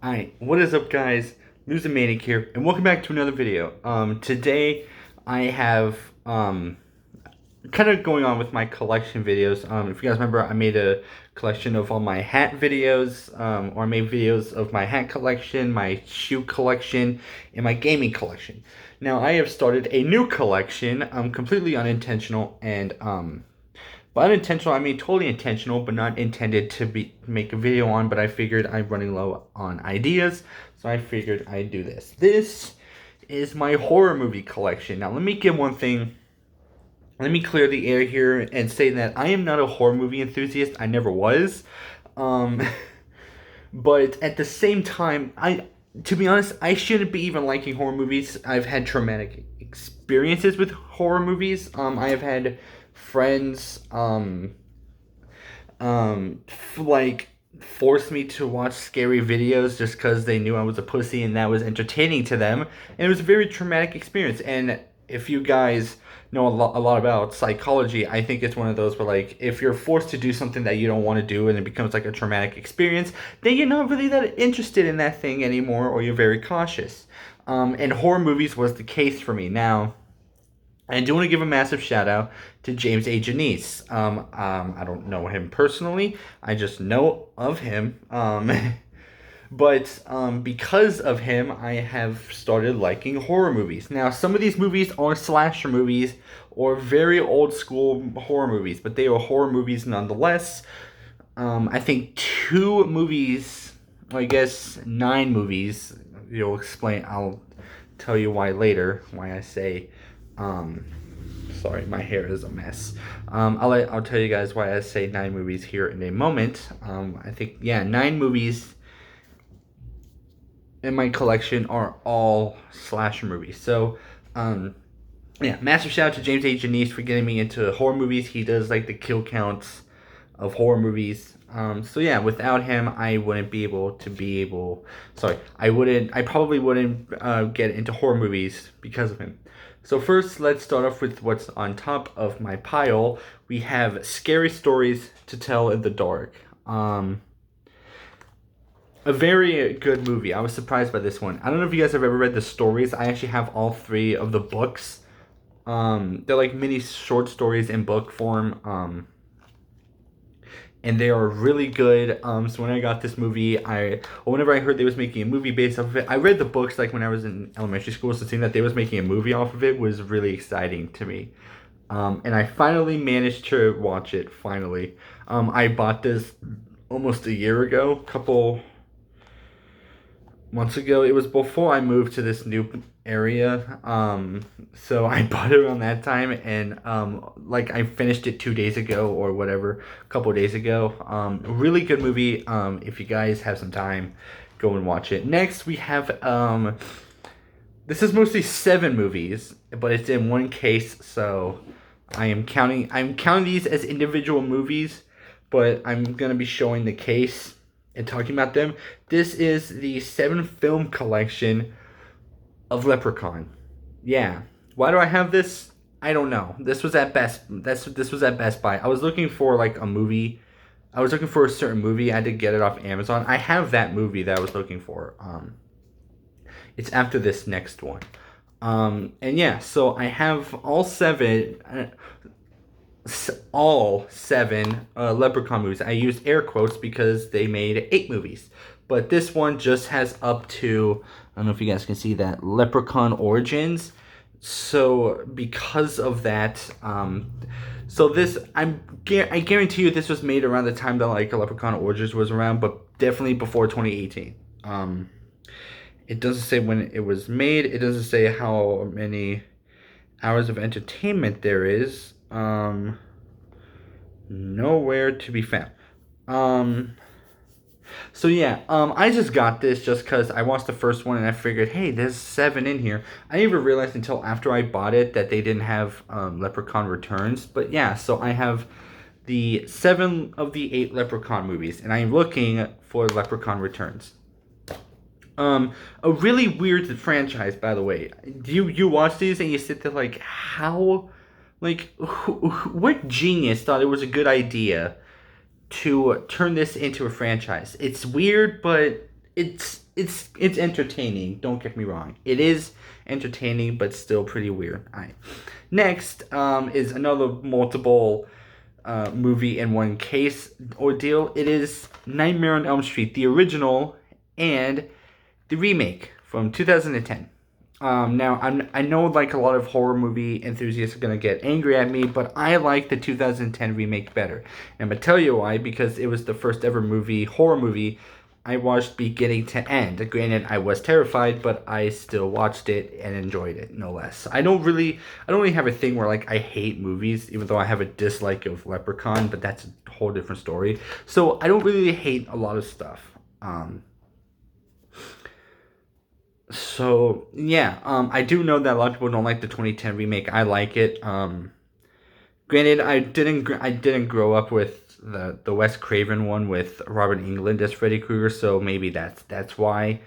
Alright, what is up guys? Music here, and welcome back to another video. Today I have, kind of going on with my collection videos. If you guys remember, I made a collection of all my hat videos, or I made videos of my hat collection, my shoe collection, and my gaming collection. Now I have started a new collection, completely unintentional, and, by unintentional, I mean totally intentional, but not intended to make a video on, but I figured I'm running low on ideas, so I figured I'd do this. This is my horror movie collection. Now, let me clear the air here and say that I am not a horror movie enthusiast. I never was. Um, but at the same time, to be honest, I shouldn't be even liking horror movies. I've had traumatic experiences with horror movies. I have had friends, like force me to watch scary videos just because they knew I was a pussy and that was entertaining to them. And it was a very traumatic experience. And if you guys know a lot about psychology, I think it's one of those where, like, if you're forced to do something that you don't want to do and it becomes like a traumatic experience, then you're not really that interested in that thing anymore, or you're very cautious. And horror movies was the case for me. Now, I do want to give a massive shout out to James A. Janice. I don't know him personally. I just know of him. But because of him, I have started liking horror movies. Now, some of these movies are slasher movies or very old school horror movies, but they are horror movies nonetheless. I think two movies, I guess 9 movies. I'll tell you why later. Why I say, sorry, my hair is a mess. I'll tell you guys why I say 9 movies here in a moment. I think, yeah, 9 movies in my collection are all slasher movies. So, yeah, massive shout out to James A. Janice for getting me into horror movies. He does like the kill counts of horror movies. So yeah, without him, I wouldn't be able to Sorry, I probably wouldn't get into horror movies because of him. So first, let's start off with what's on top of my pile. We have Scary Stories to Tell in the Dark. A very good movie. I was surprised by this one. I don't know if you guys have ever read the stories. I actually have all 3 of the books. They're like mini short stories in book form. And they are really good. So when I got this movie, whenever I heard they was making a movie based off of it, I read the books like when I was in elementary school. So seeing that they was making a movie off of it was really exciting to me. And I finally managed to watch it. Finally, I bought this almost a year ago, couple months ago. It was before I moved to this new area. So I bought it around that time, and like I finished it 2 days ago or whatever, a couple days ago. Really good movie. If you guys have some time, go and watch it. Next, we have this is mostly 7 movies, but it's in one case, so I'm counting these as individual movies, but I'm gonna be showing the case and talking about them. This is the 7 film collection of Leprechaun. Yeah. Why do I have this? I don't know. This was at Best Buy. I was looking for like a movie. I was looking for a certain movie. I had to get it off Amazon. I have that movie that I was looking for. It's after this next one. And yeah, so I have all seven Leprechaun movies. I used air quotes because they made 8 movies, but this one just has up to, I don't know if you guys can see that, Leprechaun Origins. So because of that, so this I guarantee you this was made around the time that like Leprechaun Origins was around, but definitely before 2018. It doesn't say when it was made. It doesn't say how many hours of entertainment there is. Nowhere to be found. So yeah, I just got this just because I watched the first one and I figured, hey, there's 7 in here. I didn't even realize until after I bought it that they didn't have Leprechaun Returns. But yeah, so I have the 7 of the 8 Leprechaun movies, and I'm looking for Leprechaun Returns. A really weird franchise, by the way. You watch these and you sit there like, how, like, what genius thought it was a good idea to turn this into a franchise? It's weird, but it's it's entertaining. Don't get me wrong. It is entertaining, but still pretty weird. All right. Next is another multiple movie in one case ordeal. It is Nightmare on Elm Street, the original and the remake from 2010. Now I know like a lot of horror movie enthusiasts are gonna get angry at me, but I like the 2010 remake better. And I'm gonna tell you why, because it was the first ever horror movie I watched beginning to end. Granted, I was terrified, but I still watched it and enjoyed it, no less. I don't really have a thing where like I hate movies, even though I have a dislike of Leprechaun, but that's a whole different story. So I don't really hate a lot of stuff. So yeah, I do know that a lot of people don't like the 2010 remake. I like it. Granted, I didn't grow up with the Wes Craven one with Robert Englund as Freddy Krueger, so maybe that's why.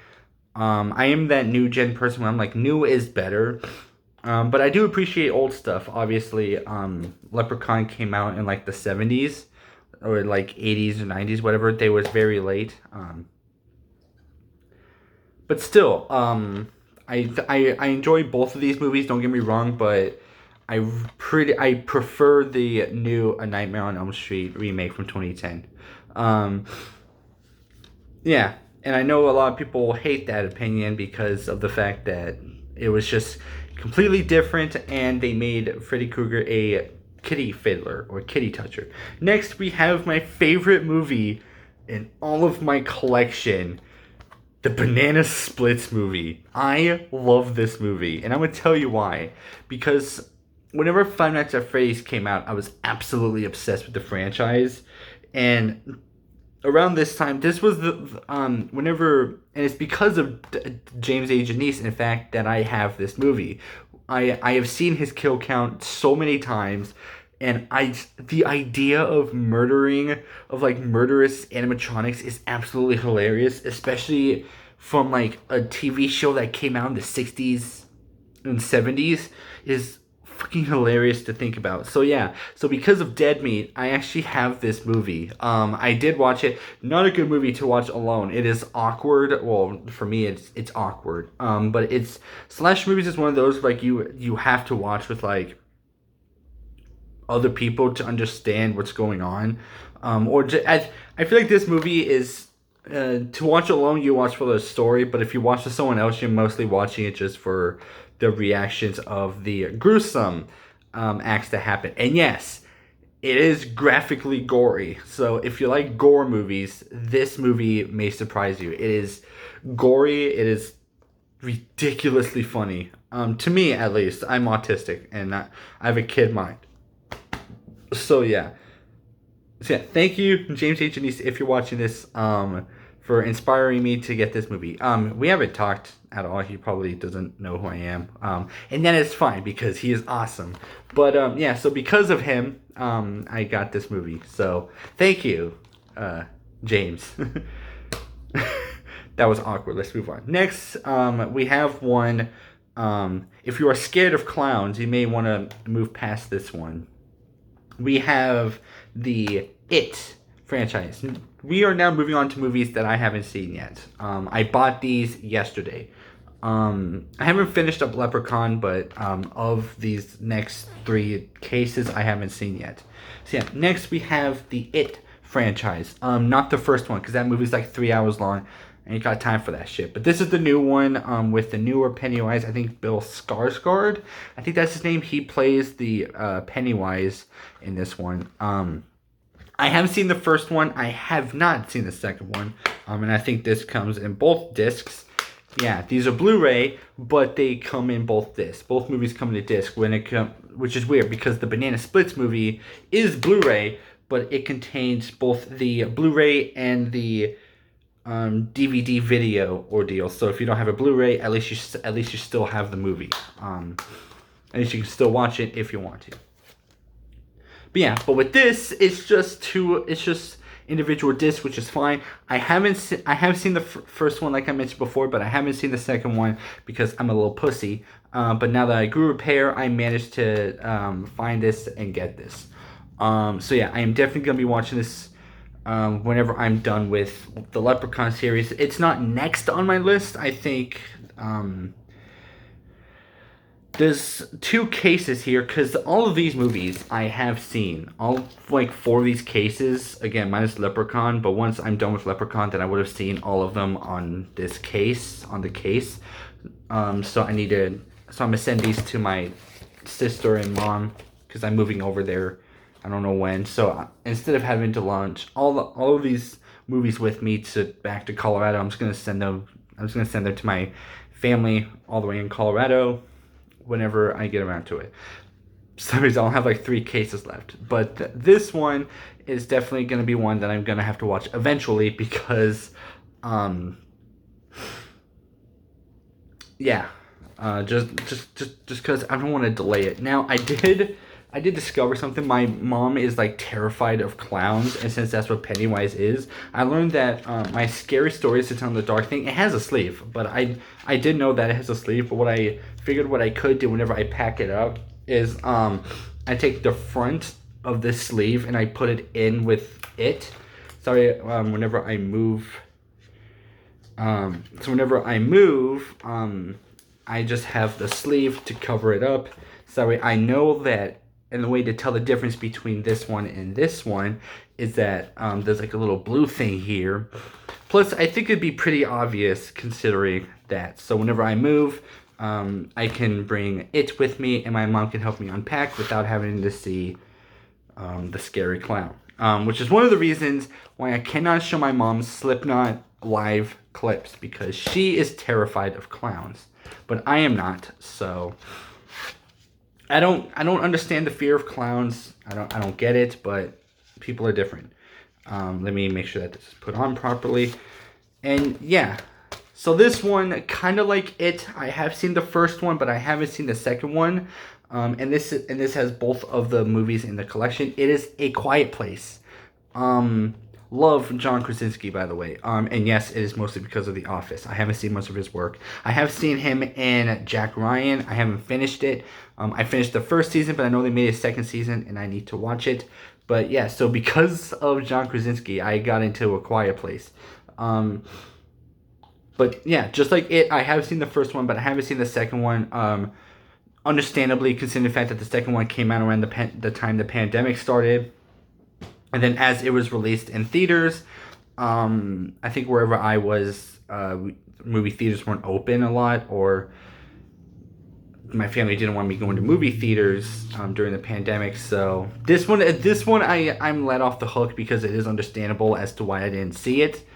I am that new gen person where I'm like new is better. But I do appreciate old stuff. Obviously, Leprechaun came out in like the 70s or like 80s or 90s, whatever. They was very late. But still, I enjoy both of these movies. Don't get me wrong, but I prefer the new A Nightmare on Elm Street remake from 2010. Um, yeah, and I know a lot of people hate that opinion because of the fact that it was just completely different, and they made Freddy Krueger a kitty fiddler or kitty toucher. Next, we have my favorite movie in all of my collection, the Banana Splits movie. I love this movie, and I'm gonna tell you why. Because whenever Five Nights at Freddy's came out, I was absolutely obsessed with the franchise, and around this time, this was whenever, and it's because of James A. Janice, in fact, that I have this movie. I have seen his kill count so many times, and the idea of like murderous animatronics is absolutely hilarious, especially from like a TV show that came out in the 60s and 70s is fucking hilarious to think about. So yeah, so because of Dead Meat, I actually have this movie. I did watch it. Not a good movie to watch alone. It is awkward. Well, for me, it's awkward. But it's slash movies is one of those like you have to watch with like other people to understand what's going on. I feel like this movie is to watch alone. You watch for the story, but if you watch with someone else, you're mostly watching it just for the reactions of the gruesome acts that happen. And yes, it is graphically gory. So if you like gore movies, this movie may surprise you. It is gory. It is ridiculously funny. To me, at least, I'm autistic and I have a kid mind. So yeah. So yeah, thank you, James H. Janice, if you're watching this, for inspiring me to get this movie. We haven't talked at all. He probably doesn't know who I am. And that is fine because he is awesome. But yeah, so because of him, I got this movie. So thank you, James. That was awkward. Let's move on. Next, we have one. If you are scared of clowns, you may want to move past this one. We have the It franchise. We are now moving on to movies that I haven't seen yet. I bought these yesterday. I haven't finished up Leprechaun, but of these next three cases, I haven't seen yet. So yeah, next we have the It franchise. Not the first one, because that movie's like 3 hours long. I ain't got time for that shit. But this is the new one with the newer Pennywise. I think Bill Skarsgård. I think that's his name. He plays the Pennywise in this one. I have seen the first one. I have not seen the second one. And I think this comes in both discs. Yeah, these are Blu-ray, but they come in both discs. Both movies come in a disc which is weird because the Banana Splits movie is Blu-ray, but it contains both the Blu-ray and the DVD video ordeal. So if you don't have a Blu-ray, at least you still have the movie. At least you can still watch it if you want to. But yeah, but with this, it's just individual discs, which is fine. I have seen the first one, like I mentioned before, but I haven't seen the second one because I'm a little pussy. But now that I grew a pair, I managed to find this and get this. So yeah, I am definitely gonna be watching this whenever I'm done with the Leprechaun series. It's not next on my list. I think there's two cases here because all of these movies I have seen. All like four of these cases, again, minus Leprechaun, but once I'm done with Leprechaun, then I would have seen all of them on this case, on the case. So I'm gonna send these to my sister and mom because I'm moving over there. I don't know when. So instead of having to launch all of these movies with me back to Colorado, I'm just gonna send them. I'm just gonna send them to my family all the way in Colorado whenever I get around to it. For some reason, I'll have like 3 cases left. But this one is definitely going to be one that I'm going to have to watch eventually because, yeah, just because I don't want to delay it. Now, I did discover something. My mom is like terrified of clowns, and since that's what Pennywise is, I learned that my scary stories to tell in the dark thing, it has a sleeve, but I did know that it has a sleeve. But what I figured what I could do whenever I pack it up is I take the front of this sleeve and I put it in with it. Sorry, whenever I move. So whenever I move, I just have the sleeve to cover it up. So I know that. And the way to tell the difference between this one and this one is that there's like a little blue thing here. Plus, I think it'd be pretty obvious considering that. So whenever I move, I can bring it with me and my mom can help me unpack without having to see the scary clown. Which is one of the reasons why I cannot show my mom Slipknot live clips because she is terrified of clowns. But I am not, so... I don't understand the fear of clowns. I don't get it, but people are different. Let me make sure that this is put on properly. And yeah, so this one, kind of like it, I have seen the first one, but I haven't seen the second one. And this has both of the movies in the collection. It is A Quiet Place. Love John Krasinski, by the way. And yes, it is mostly because of The Office. I haven't seen much of his work. I have seen him in Jack Ryan. I haven't finished it. I finished the first season, but I know they made a second season, and I need to watch it. But yeah, so because of John Krasinski, I got into A Quiet Place. But yeah, just like it, I have seen the first one, but I haven't seen the second one. Understandably, considering the fact that the second one came out around the time the pandemic started. And then as it was released in theaters, I think wherever I was, movie theaters weren't open a lot, or my family didn't want me going to movie theaters during the pandemic. So this one, I'm let off the hook because it is understandable as to why I didn't see it.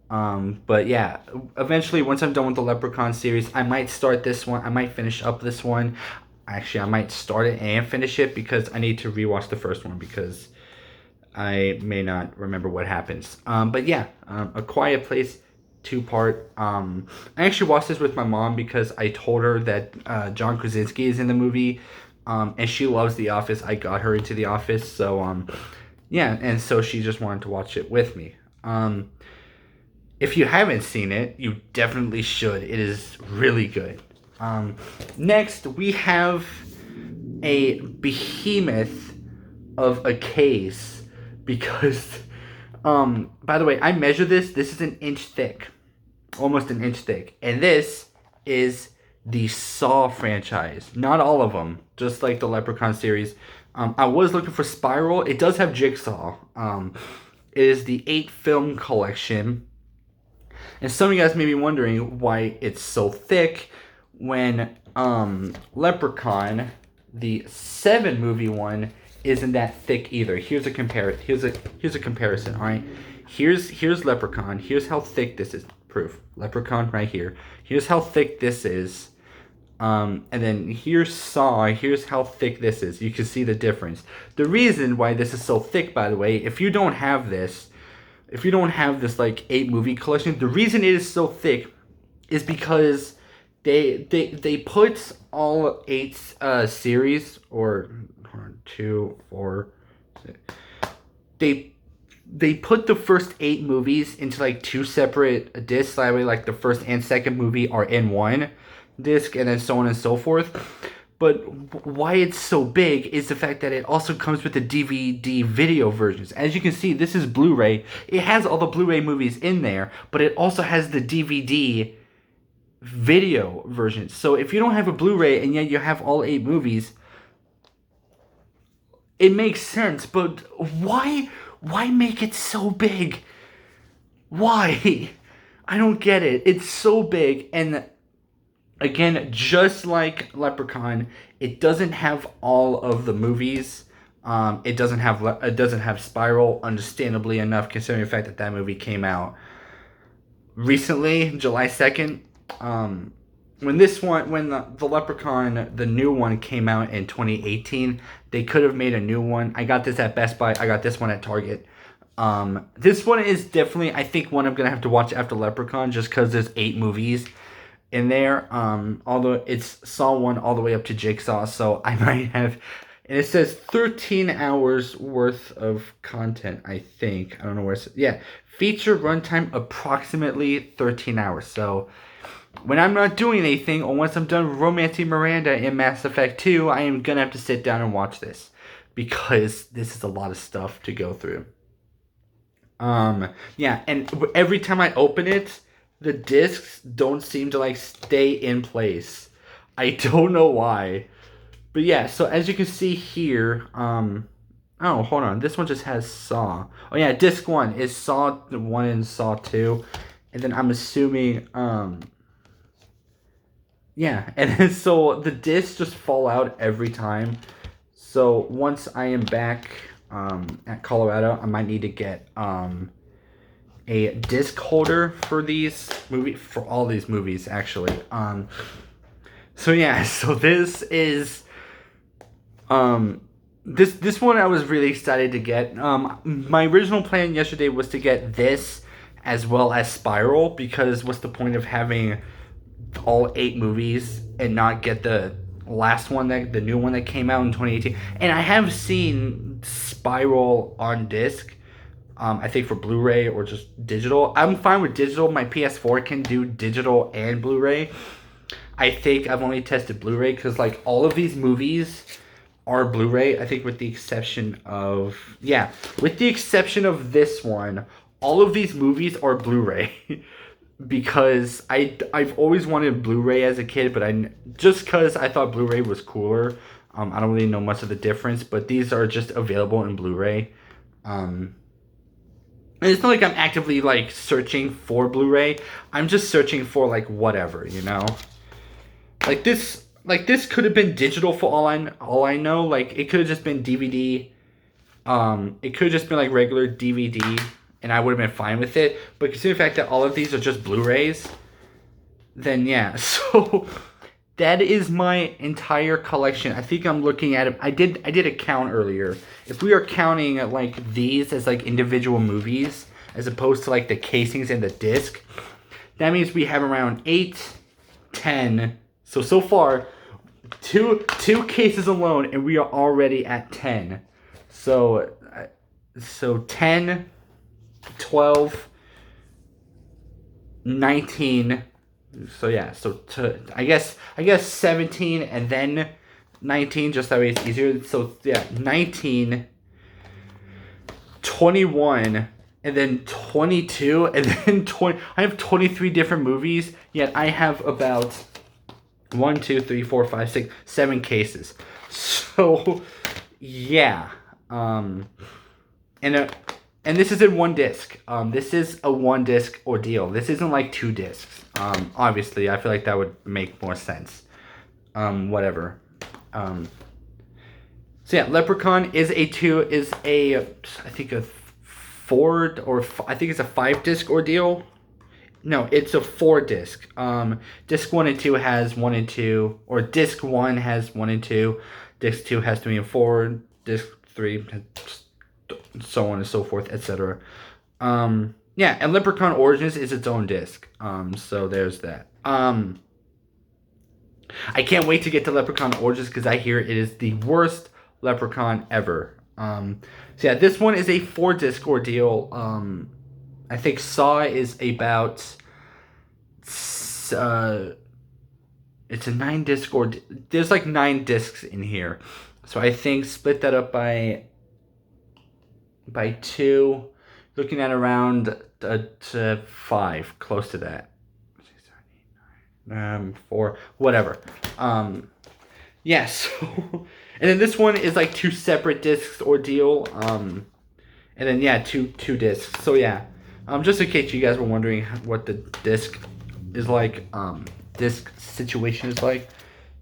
But yeah, eventually once I'm done with the Leprechaun series, I might start this one. I might finish up this one. Actually, I might start it and finish it because I need to rewatch the first one because I may not remember what happens. But yeah, A Quiet Place 2-part. I actually watched this with my mom because I told her that John Krasinski is in the movie. And she loves The Office. I got her into The Office. So, yeah, and so she just wanted to watch it with me. If you haven't seen it, you definitely should. It is really good. Next, we have a behemoth of a case. Because, by the way, I measured this. This is an inch thick. Almost an inch thick. And this is the Saw franchise. Not all of them. Just like the Leprechaun series. I was looking for Spiral. It does have Jigsaw. It is the 8-film collection. And some of you guys may be wondering why it's so thick when Leprechaun, the 7-movie one, isn't that thick either. Here's a comparison. All right, here's Leprechaun. Here's how thick this is. Proof. Leprechaun right here. Here's how thick this is. And then here's Saw. Here's how thick this is. You can see the difference. The reason why this is so thick, by the way, if you don't have this like 8-movie collection, the reason it is so thick is because they put all 8 series or 2, 4, 6. They put the first 8 movies into like 2 separate discs. That way, like the first and second movie are in one disc, and then so on and so forth. But why it's so big is the fact that it also comes with the DVD video versions. As you can see, this is Blu-ray. It has all the Blu-ray movies in there, but it also has the DVD video versions. So if you don't have a Blu-ray and yet you have all 8 movies, it makes sense. But why make it so big? Why? I don't get it. It's so big, and again, just like Leprechaun, it doesn't have all of the movies. It doesn't have Spiral, understandably enough, considering the fact that that movie came out recently, July 2nd. When the Leprechaun, the new one, came out in 2018, they could have made a new one. I got this at Best Buy. I got this one at Target. This one is definitely, I think, one I'm gonna have to watch after Leprechaun, just because there's 8 movies in there. Although it's Saw 1 all the way up to Jigsaw, so I might have. And it says 13 hours worth of content, I think. I don't know where it's. Yeah, feature runtime approximately 13 hours. So when I'm not doing anything, or once I'm done romancing Miranda in Mass Effect 2, I am gonna have to sit down and watch this, because this is a lot of stuff to go through. Yeah, and every time I open it, the discs don't seem to like stay in place. I don't know why. But yeah, so as you can see here, oh, hold on. This one just has Saw. Oh yeah, disc 1 is Saw 1 and Saw 2. And then I'm assuming, yeah, and then so the discs just fall out every time. So once I am back at Colorado, I might need to get a disc holder for all these movies actually. So yeah, so this is this one I was really excited to get. My original plan yesterday was to get this as well as Spiral, because what's the point of having all 8 movies and not get the last one, the new one that came out in 2018? And I have seen Spiral on disc. I think for Blu-ray or just digital. I'm fine with digital. My PS4 can do digital and Blu-ray. I think I've only tested Blu-ray because like all of these movies are Blu-ray. I think with the exception of this one, all of these movies are Blu-ray. Because I've always wanted Blu-ray as a kid, but just because I thought Blu-ray was cooler. I don't really know much of the difference, but these are just available in Blu-ray. And it's not like I'm actively like searching for Blu-ray. I'm just searching for like whatever, you know. Like this could have been digital for all I know. Like it could have just been DVD. It could have just been like regular DVD, and I would have been fine with it. But considering the fact that all of these are just Blu-rays, then yeah. So that is my entire collection. I think I'm looking at it. I did a count earlier. If we are counting like these as like individual movies, as opposed to like the casings and the disc, that means we have around 8, 10. So far, two cases alone, and we are already at 10. So 10, 12, 19. So yeah, I guess 17 and then 19, just that way it's easier. So yeah, 19, 21, and then 22, and then 20. I have 23 different movies, yet I have about 1, 2, 3, 4, 5, 6, 7 cases. So yeah, and this is in one disc. This is a 1 disc ordeal. This isn't like 2 discs. Obviously, I feel like that would make more sense. Whatever. So yeah, Leprechaun is I think a 4 or I think it's a 5 disc ordeal. No, it's a 4 disc. Disc 1 and 2 has 1 and 2, or disc 1 has 1 and 2, disc 2 has 3 and 4, disc 3 has so on and so forth, etc. Yeah, and Leprechaun Origins is its own disc. So there's that. I can't wait to get to Leprechaun Origins because I hear it is the worst Leprechaun ever. So yeah, this one is a 4 disc ordeal. I think Saw is about it's a 9 disc or there's like 9 discs in here, so I think split that up by two, looking at around five, close to that. 4, whatever. Yeah, so and then this one is like 2 separate discs ordeal. And then yeah, two discs. So yeah, just in case you guys were wondering what the disc is like, disc situation is like.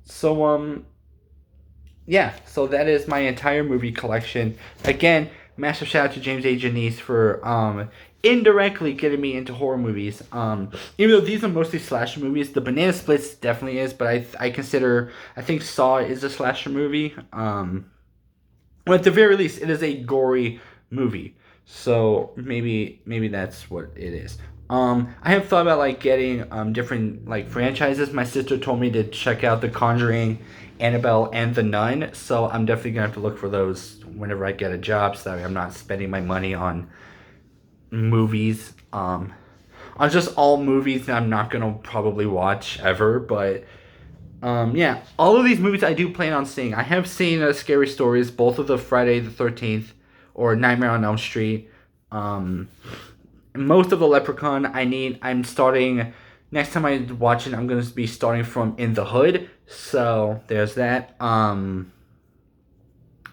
So yeah, so that is my entire movie collection. Again, massive shout out to James A. Janice for indirectly getting me into horror movies. Even though these are mostly slasher movies, the Banana Splits definitely is, but I think Saw is a slasher movie. Well, at the very least, it is a gory movie. So maybe that's what it is. I have thought about like getting different like franchises. My sister told me to check out The Conjuring, Annabelle, and The Nun. So I'm definitely gonna have to look for those whenever I get a job, so that I'm not spending my money on movies. On just all movies that I'm not gonna probably watch ever, but yeah, all of these movies I do plan on seeing. I have seen Scary Stories, both of the Friday the 13th or Nightmare on Elm Street. Most of the Leprechaun. I'm starting next time I watch it. I'm gonna be starting from In the Hood. So there's that.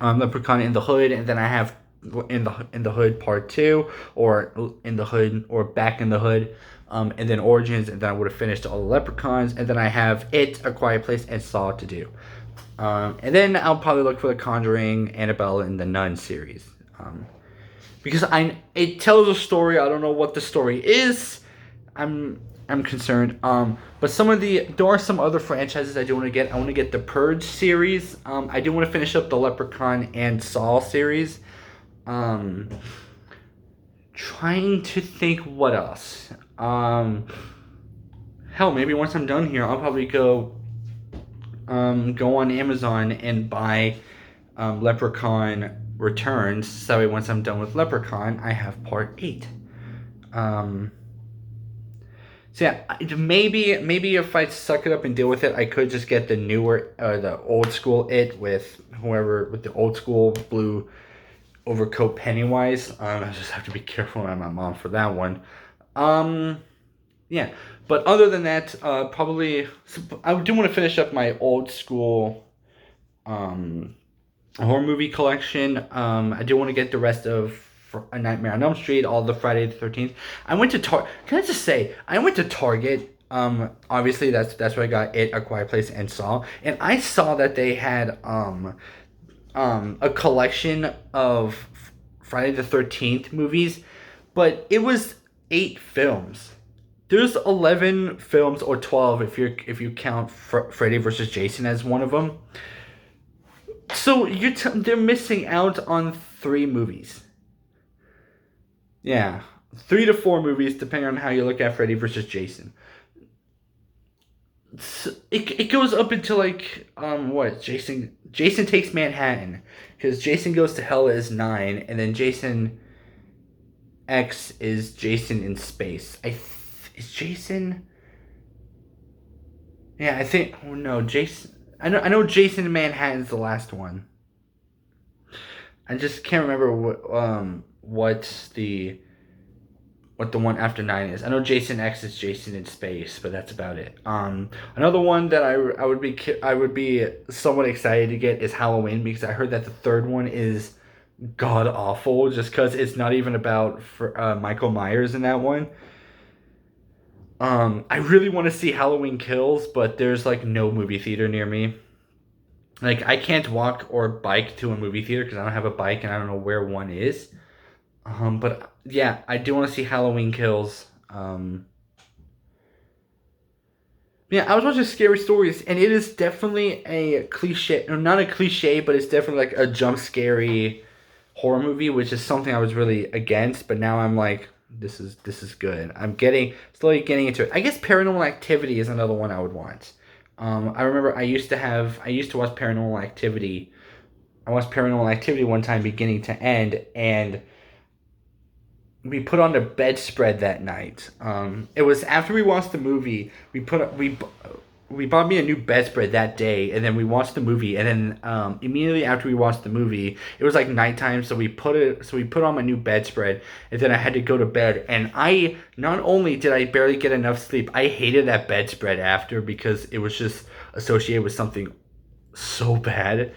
Leprechaun in the Hood, and then I have in the Hood Part 2, or In the Hood, or Back in the Hood, and then Origins, and then I would have finished all the Leprechauns, and then I have It, A Quiet Place, and Saw to do. And then I'll probably look for The Conjuring, Annabelle, and the Nun series. Because it tells a story. I don't know what the story is. I'm concerned. But there are some other franchises I do want to get. I want to get the Purge series. I do want to finish up the Leprechaun and Saw series. Trying to think what else. Hell, maybe once I'm done here, I'll probably go on Amazon and buy Leprechaun Returns. So once I'm done with Leprechaun, I have Part 8. So yeah, maybe if I suck it up and deal with it, I could just get the the old school It with the old school blue overcoat Pennywise. I just have to be careful around my mom for that one. Yeah, but other than that, probably I do want to finish up my old school horror movie collection. I do want to get the rest of A Nightmare on Elm Street, all the Friday the 13th. I went to Can I just say I went to Target? Obviously that's where I got It, A Quiet Place, and Saw, and I saw that they had a collection of Friday the 13th movies, but it was 8 films. There's 11 films, or 12 if you count Freddy versus Jason as one of them. So they're missing out on 3 movies. Yeah, 3 to 4 movies, depending on how you look at Freddy versus Jason. So it goes up until like what Jason Takes Manhattan, because Jason Goes to Hell is 9, and then Jason X is Jason in Space. Is Jason? Yeah, I think. Oh no, Jason. I know Jason in Manhattan's the last one. I just can't remember what the one after 9 is. I know Jason X is Jason in Space, but that's about it. Another one that I would be somewhat excited to get is Halloween, because I heard that the third one is god awful, just because it's not even about Michael Myers in that one. I really want to see Halloween Kills, but there's like no movie theater near me. Like, I can't walk or bike to a movie theater because I don't have a bike and I don't know where one is. But yeah, I do want to see Halloween Kills. Yeah, I was watching Scary Stories, and it is definitely a cliche, or not a cliche, but it's definitely like a jump scary horror movie, which is something I was really against. But now I'm like, this is good. I'm slowly getting into it. I guess Paranormal Activity is another one I would want. I remember I used to watch Paranormal Activity. I watched Paranormal Activity one time, beginning to end, and we put on the bedspread that night. It was after we watched the movie. We we bought me a new bedspread that day, and then we watched the movie, and then immediately after we watched the movie, it was like nighttime, so we put on my new bedspread, and then I had to go to bed, and I not only did I barely get enough sleep, I hated that bedspread after because it was just associated with something so bad.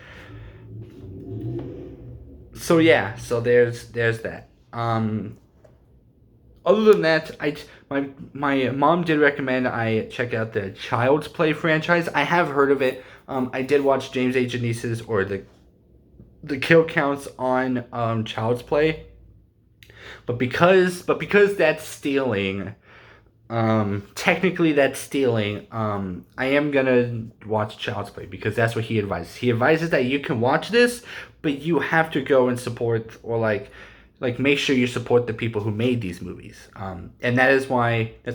So yeah, so there's that. Other than that, my mom did recommend I check out the Child's Play franchise. I have heard of it. I did watch James A. Janice's or the kill counts on Child's Play, but because that's stealing. Technically that's stealing. I am gonna watch Child's Play because that's what he advises. He advises that you can watch this, but you have to go and support or like make sure you support the people who made these movies. And that's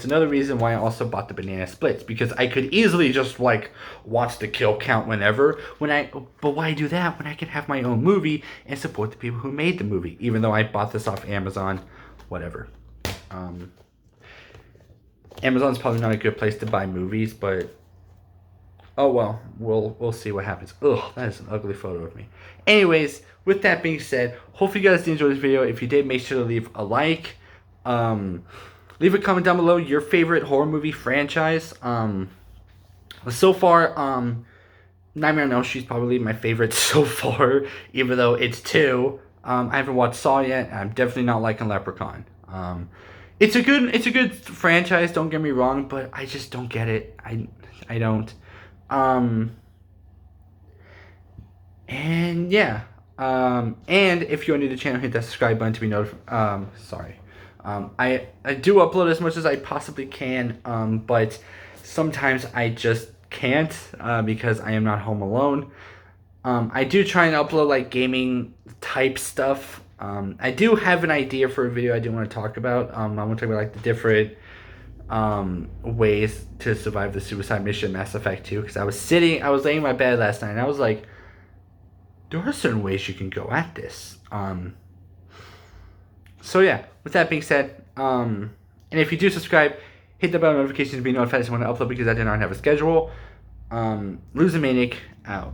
another reason why I also bought the Banana Splits, because I could easily just like watch the kill count whenever. But why do that when I can have my own movie and support the people who made the movie? Even though I bought this off Amazon, whatever. Amazon's probably not a good place to buy movies, but oh well, we'll see what happens. Ugh, that is an ugly photo of me. Anyways, with that being said, hopefully you guys did enjoy this video. If you did, make sure to leave a like. Leave a comment down below your favorite horror movie franchise. So far, Nightmare on Elm Street's probably my favorite so far, even though it's 2. I haven't watched Saw yet. I'm definitely not liking Leprechaun. It's a good franchise, don't get me wrong, but I just don't get it. I don't. And yeah. And if you're new to the channel, hit that subscribe button to be notified. I do upload as much as I possibly can, but sometimes I just can't because I am not home alone. I do try and upload like gaming type stuff. I do have an idea for a video I do want to talk about. I want to talk about like the different ways to survive the suicide mission Mass Effect 2, because I was laying in my bed last night and I was like, there are certain ways you can go at this. So yeah, with that being said, and if you do subscribe, hit the bell notifications to be notified when I upload, because I do not have a schedule. Losing Maniac out.